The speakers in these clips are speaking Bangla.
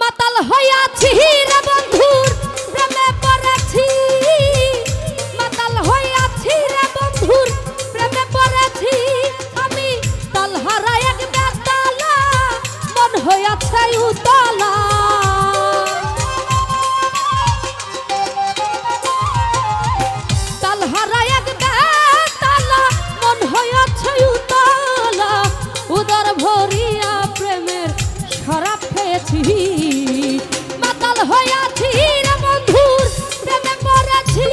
মাতাল হইয়াছি রে বন্ধুর প্রেমে পড়েছি, মাতাল হইয়াছি রে বন্ধুর প্রেমে পড়েছি। আমি তালহারা এক বেতালা মন হইয়াছে উতলা, তালহারা এক বেতালা মন হইয়াছে উতলা। উদর ভরিয়া প্রেমের শরাব খেয়েছি, মাতাল হইয়াছি রে বন্ধুর প্রেমে পড়েছি,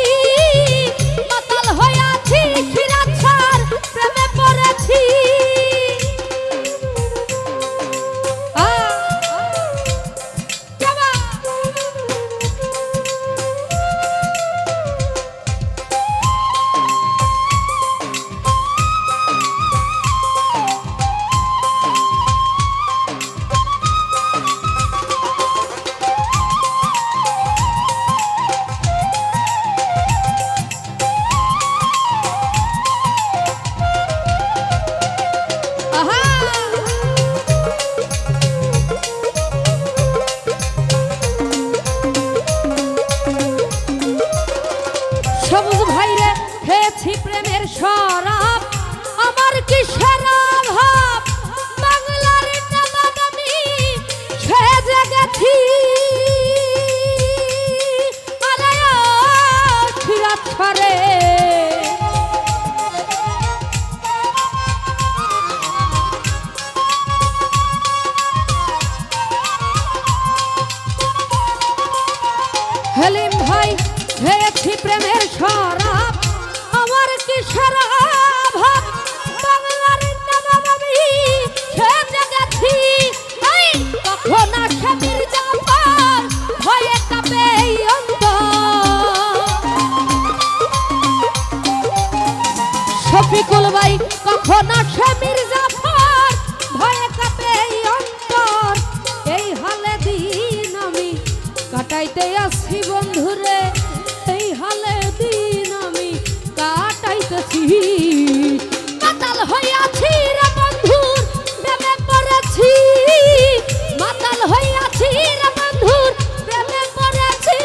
মাতাল হইয়াছি খিরাছার প্রেমে পড়েছি। সবুজ ভাইরে খেয়েছি প্রেমের শরাব, আমার কি শরাব ভাব বাংলার নবাব আমি সেজে গেছি। আরে খিরাছারে হেলিম ভাই খেয়েছি প্রেমের শরাব, আমার কি শরাব ভাব বাংলার নবাব আমি সেজে গেছি। কখন আসে মির্জাফর ভয়ে কাঁপে এই অন্তর, শফিকুল ভাই কখন আসে মির্জাফর ভয়ে কাঁপে এই অন্তর। এই হালে দিন আমি কাটাইতে আসি বন্ধুরে, এই হালে দিন আমি কাটাইতেছি। মাতাল হইয়াছি রে বন্ধুর প্রেমে পড়েছি, মাতাল হইয়াছি রে বন্ধুর প্রেমে পড়েছি।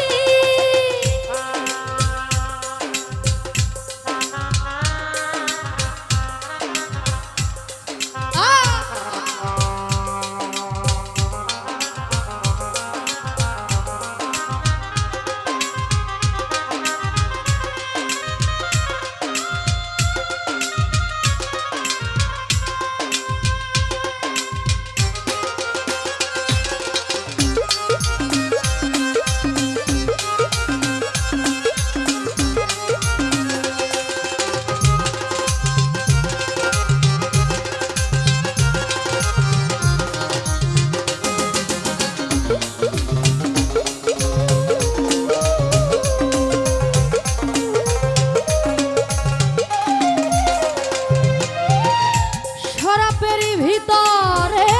ভিতরে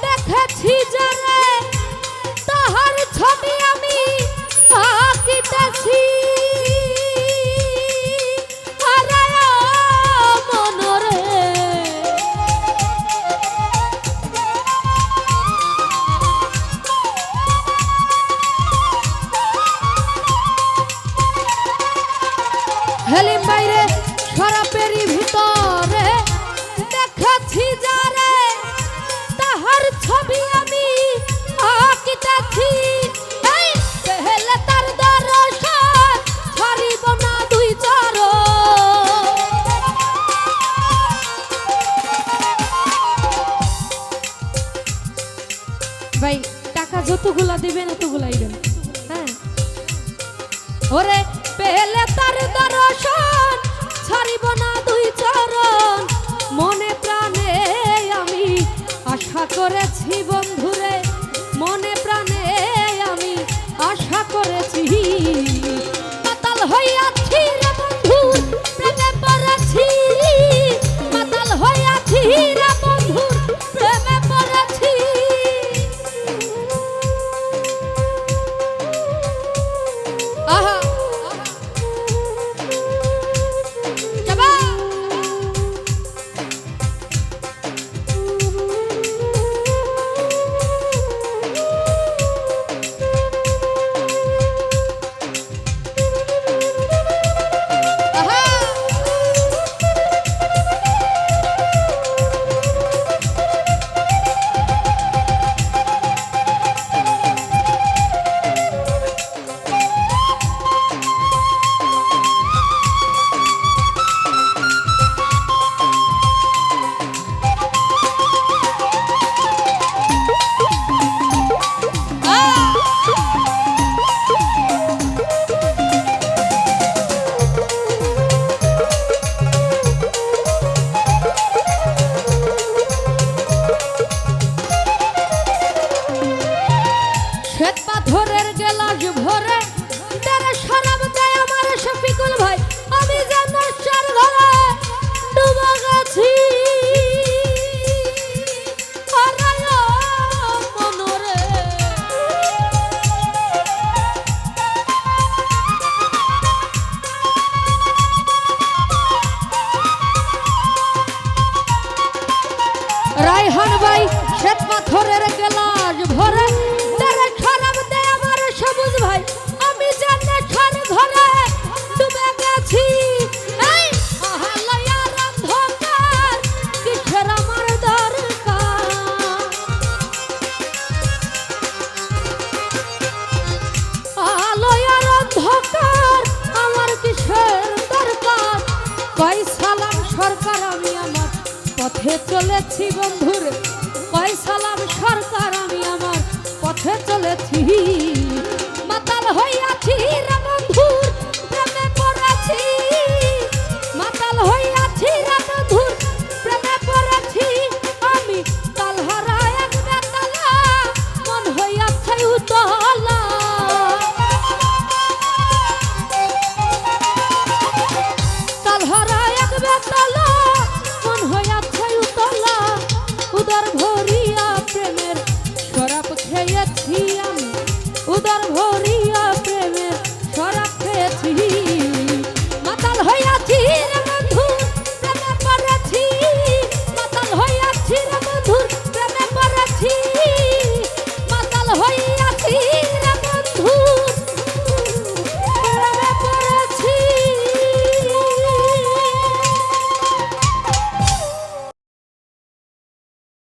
দেখেছি যারে তাহার ছবি আমি আঁকিতেছি। মনরে হেলিম বাইরে শরাবেরই ভিতরে দেখেছি যারে তাহার ছবি আমি আঁকিতেছি। এই পেলে তার দর্শন ছাড়িব না দুই চরণ। ভাই টাকা যতগুলা দিবেন অতগুলাই দেন। হ্যাঁ ওরে পেলে তার দর্শন ছাড়িব না দুই চরণ। মনে প্রাণে আমি আশা করেছি বন্ধুরে, মনে প্রাণে আমি আশা করেছি। মাতাল হইয়াছি রে বন্ধুর প্রেমে পড়েছি, মাতাল হইয়াছি রে বন্ধুর প্রেমে পড়েছি। আহা গেলাস ভরে তেরে শরাব দেয় আমার শফিকুল ভাই আমি যেন সার ঘরে ডুবে গেছি রায়হান ভাই শ্বেত পাথরের গেলাস ভরে তেরে শরাব দেয় আমার সবুজ ভাই আমি যেন সার ঘরে ডুবে গেছি এই আহালয়ার অন্ধকার কিসের আমার দরকার আলোয়ার অন্ধকার আমার কিসের দরকার কয় সালাম সরকার আমি আমার পথে চলেছি বন্ধুরে কয় সালাম সরকার